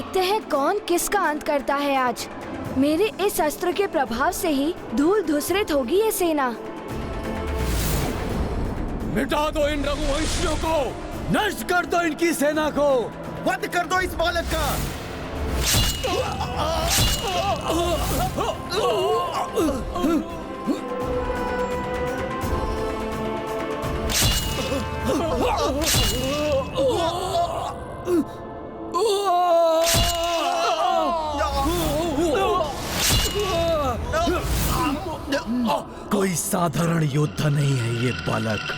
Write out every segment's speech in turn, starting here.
देखते हैं कौन किसका अंत करता है आज। मेरे इस अस्त्र के प्रभाव से ही धूल धूसरित होगी ये सेना। मिटा दो इन रघुवंशियों को, नष्ट कर दो इनकी सेना को, वध कर दो इस बालक का। कोई साधारण योद्धा नहीं है ये बालक।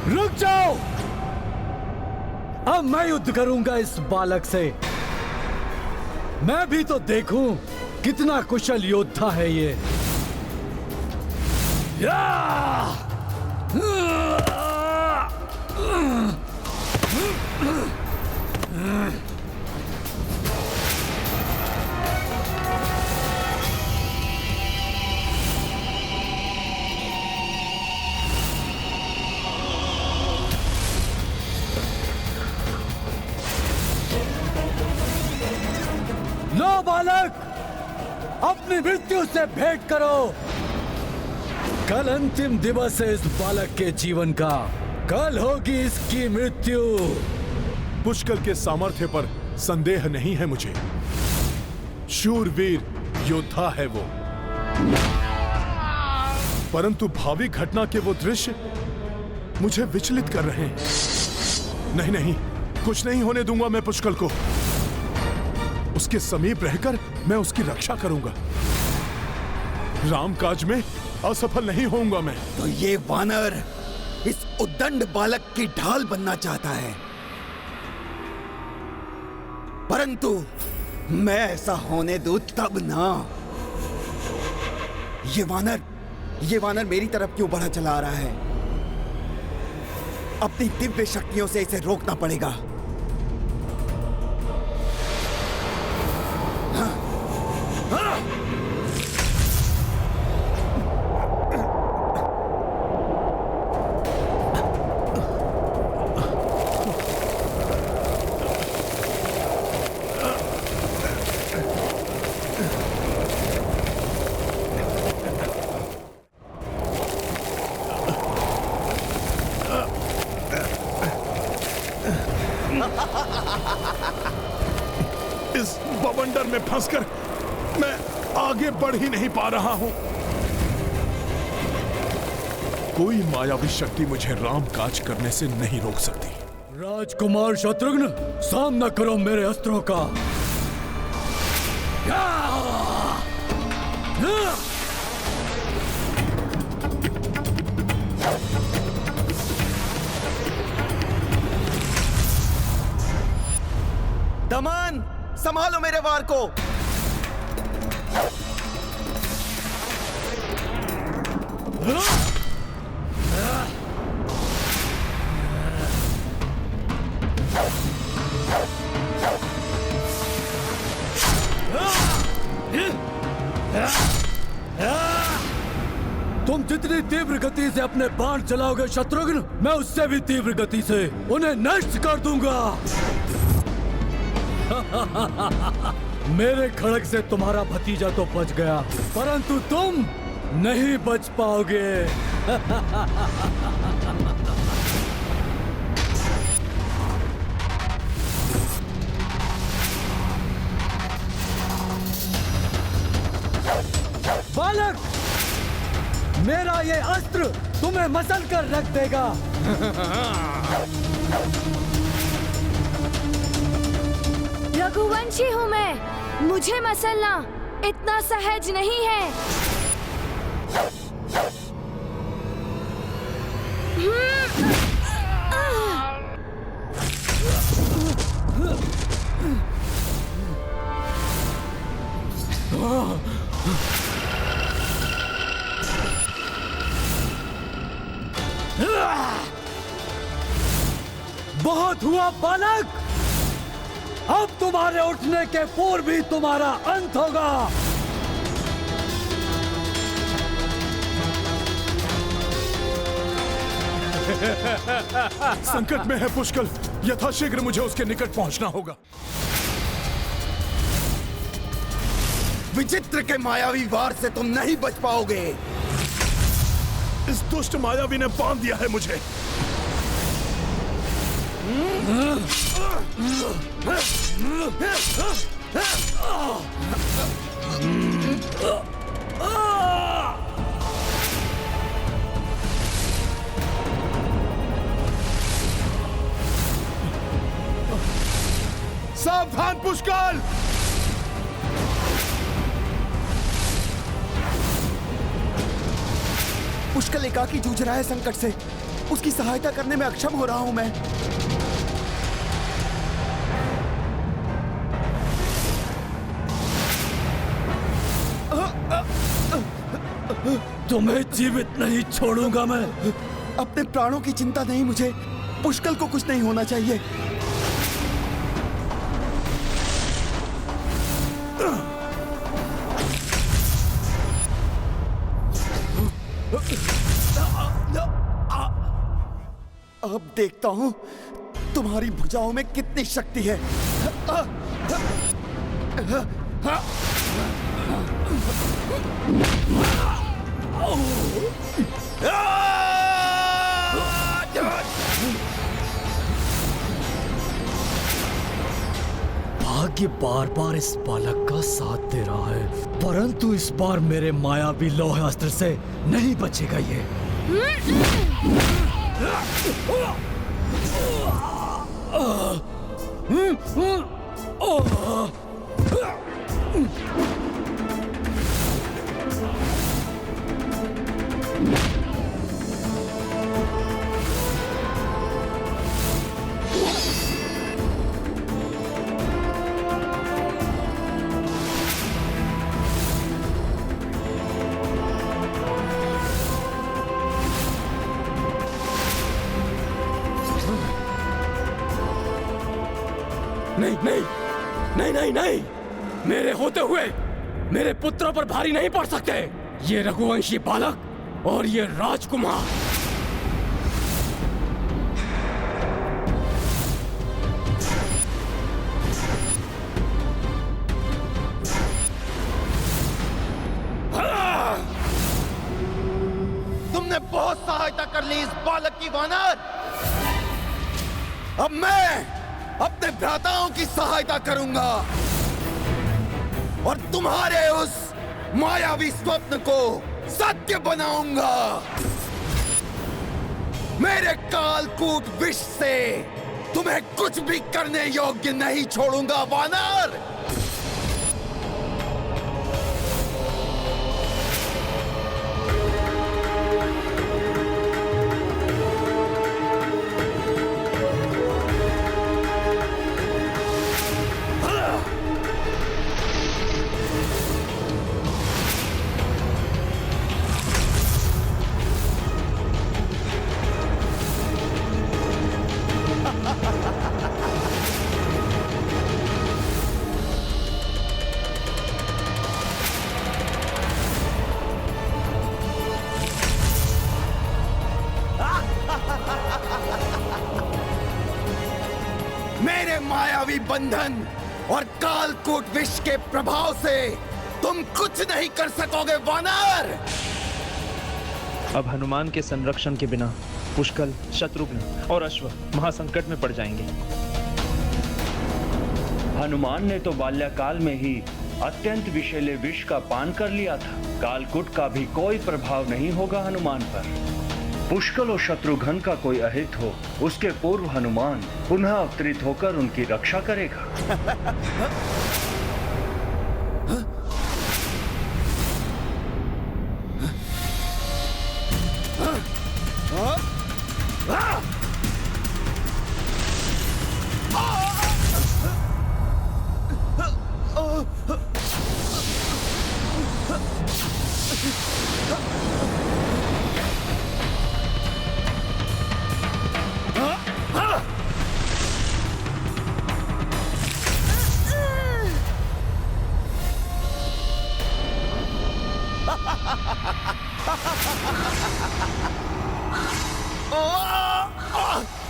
रुक जाओ, अब मैं युद्ध करूंगा इस बालक से। मैं भी तो देखूं कितना कुशल योद्धा है ये। लो बालक, अपनी मृत्यु से भेंट करो। कल अंतिम दिवस है इस बालक के जीवन का। कल होगी इसकी मृत्यु। पुष्कल के सामर्थ्य पर संदेह नहीं है मुझे। शूरवीर योद्धा है वो, परंतु भावी घटना के वो दृश्य मुझे विचलित कर रहे हैं। नहीं नहीं, कुछ नहीं होने दूंगा मैं पुष्कल को। उसके समीप रहकर मैं उसकी रक्षा करूंगा। रामकाज में असफल नहीं होऊंगा मैं। तो ये वानर इस उद्दंड बालक की ढाल बनना चाहता है, परंतु मैं ऐसा होने दूं तब ना। ये वानर मेरी तरफ क्यों बढ़ा चला आ रहा है? अपनी दिव्य शक्तियों से इसे रोकना पड़ेगा। इस बवंडर में फंसकर मैं आगे बढ़ ही नहीं पा रहा हूं। कोई मायावी शक्ति मुझे रामकाज करने से नहीं रोक सकती। राजकुमार शत्रुघ्न, सामना करो मेरे अस्त्रों का। दमन, संभालो मेरे वार को। तुम जितनी तीव्र गति से अपने बाण चलाओगे शत्रुघ्न, मैं उससे भी तीव्र गति से उन्हें नष्ट कर दूंगा। मेरे खड़ग से तुम्हारा भतीजा तो बच गया, परंतु तुम नहीं बच पाओगे। बालक, मेरा ये अस्त्र तुम्हें मसल कर रख देगा। रघुवंशी हूँ मैं, मुझे मसलना इतना सहज नहीं है। बहुत हुआ बालक, अब तुम्हारे उठने के पूर्व ही तुम्हारा अंत होगा। संकट में है पुष्कल, यथाशीघ्र मुझे उसके निकट पहुंचना होगा। विचित्र के मायावी वार से तुम नहीं बच पाओगे। इस दुष्ट मायावी ने बांध दिया है मुझे। सावधान पुष्कल! पुष्कल एकाकी जूझ रहा है संकट से। उसकी सहायता करने में अक्षम हो रहा हूं मैं। तुम्हें जीवित नहीं छोड़ूंगा मैं। अपने प्राणों की चिंता नहीं मुझे। पुष्कल को कुछ नहीं होना चाहिए। अब देखता हूं तुम्हारी भुजाओं में कितनी शक्ति है। भाग्य बार बार इस बालक का साथ दे रहा है, परंतु इस बार मेरे मायावी लौह अस्त्र से नहीं बचेगा ये। नहीं नहीं नहीं नहीं नहीं, मेरे होते हुए मेरे पुत्रों पर भारी नहीं पड़ सकते ये रघुवंशी बालक और ये राजकुमार। तुमने बहुत सहायता कर ली इस बालक की वानर। अब मैं अपने भ्राताओं की सहायता करूंगा और तुम्हारे उस मायावी स्वप्न को सत्य बनाऊंगा। मेरे कालकूट विष से तुम्हें कुछ भी करने योग्य नहीं छोड़ूंगा वानर। मेरे मायावी बंधन और कालकूट विष के प्रभाव से तुम कुछ नहीं कर सकोगे वानर। अब हनुमान के संरक्षण के बिना पुष्कल, शत्रुघ्न और अश्व महासंकट में पड़ जाएंगे। हनुमान ने तो बाल्यकाल में ही अत्यंत विषैले विष का पान कर लिया था। कालकूट का भी कोई प्रभाव नहीं होगा हनुमान पर। पुष्कल और शत्रुघ्न का कोई अहित हो, उसके पूर्व हनुमान पुनः अवतरित होकर उनकी रक्षा करेगा।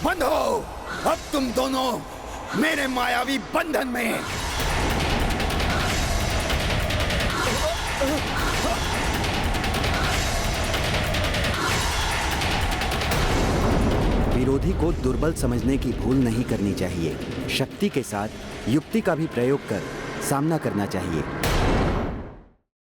बंद हो! अब तुम दोनों मेरे मायावी बंधन में। विरोधी को दुर्बल समझने की भूल नहीं करनी चाहिए। शक्ति के साथ युक्ति का भी प्रयोग कर सामना करना चाहिए।